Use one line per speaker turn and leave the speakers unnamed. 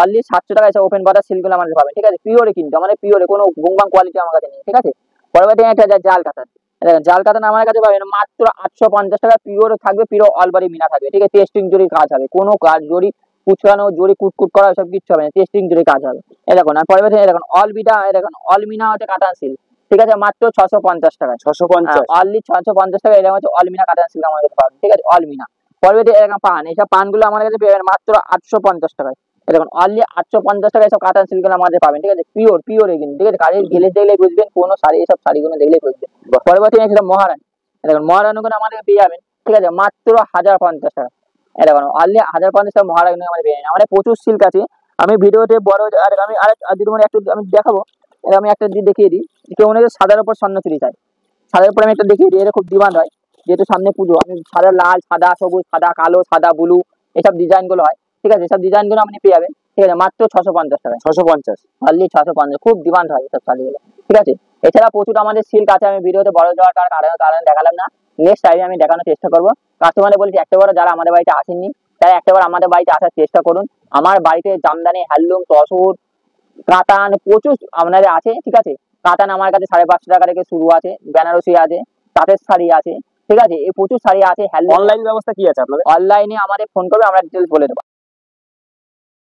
Only 700 টাকা এসে open butter সিল্কগুলো আমাদের পাবেন, ঠিক আছে। পিওরে কিন্তু আমাদের পিওরে কোনো গুংবাং কোয়ালিটি আমার কাছে নেই, ঠিক আছে। পরবর্তী একটা জাল কাতান, দেখেন জাল কাতান আমার কাছে পাবেন মাত্র 850 টাকা। পিওর থাকবে, পিওর অলবারি মিনা থাকবে, ঠিক আছে। টেস্টিং জরির কাজ হবে, কোনো কাজ জরি কুচকানো জরি কুটকুট করা সব কিছু হবে না, টেস্টিং জরির কাজ হবে। এই দেখুন, আর পরবর্তী দেখুন অলবিটা, দেখুন অলমিনা হচ্ছে কাতান সিল্ক, ঠিক আছে, মাত্র 650 টাকা।
650
অনলি 650 টাকা। এরকম হচ্ছে অলমিনা কাতান সিল্ক আমার কাছে পাবেন, ঠিক আছে, অলমিনা। পরবর্তী এরকম পান, এইসব পানগুলো আমার কাছে পেবেন মাত্র 850 টাকায়। দেখুন অনলি 850 টাকায় সব কাতান সিল্কগুলো আমাদের পাবেন, ঠিক আছে। পিওর পিওর কিন্তু, ঠিক আছে। কাজের গেলে দেখলে বুঝবেন, কোনো শাড়ি এসব শাড়িগুলো দেখলেই বুঝবেন। পরবর্তী একটা মহারানী, দেখুন মহারানীগুলো আমাদের পেয়ে যাবেন, ঠিক আছে, মাত্র 1050 টাকা। এটা দেখুন অনলি 1050 টাকা মহারানী আমাদের পেয়ে যাবেন। আমাদের প্রচুর সিল্ক আছে, আমি ভিডিওতে বড় আর আমি আরেক মানে একটু আমি দেখাবো। আমি একটা দেখিয়ে দিই, কেউ অনেকে সাদার উপর স্বর্ণ চুরি চাই, সাদার উপর আমি একটা দেখিয়ে দিই, এটা খুব ডিমান্ড হয়, যেহেতু সামনে পুজো। আমি সাদা লাল, সাদা সবুজ, সাদা কালো, সাদা ব্লু, এসব ডিজাইন গুলো হয়, ঠিক আছে। এসব ডিজাইন গুলো আপনি পেয়ে যাবেন, ঠিক আছে, মাত্র 650 টাকা।
650
অনলি 650, খুব ডিমান্ড হয় এসব শাড়িগুলো, ঠিক আছে। এছাড়া প্রচুর আমাদের সিল্ক আছে, আমি ভিডিওতে বড় দেওয়ার কারণে দেখালাম না। নেক্সট টাইমে আমি দেখানোর চেষ্টা করবো। কাস্টমারে বলছি একটাবার যারা আমাদের বাড়িতে আসেননি, তারা একটাবার আমাদের বাড়িতে আসার চেষ্টা করুন। আমার বাড়িতে জামদানি, হ্যান্ডলুম, তসর, কাতান প্রচুর আপনাদের আছে, ঠিক আছে। কাতান আমার কাছে 550 টাকা থেকে শুরু আছে, বেনারসি আছে, তাঁতের শাড়ি আছে, ঠিক আছে। এই প্রচুর শাড়ি আছে।
অনলাইন ব্যবস্থা কি আছে আপনাদের?
অনলাইনে আমাদের ফোন করবে, আমরা ডিটেলস বলে দেবো।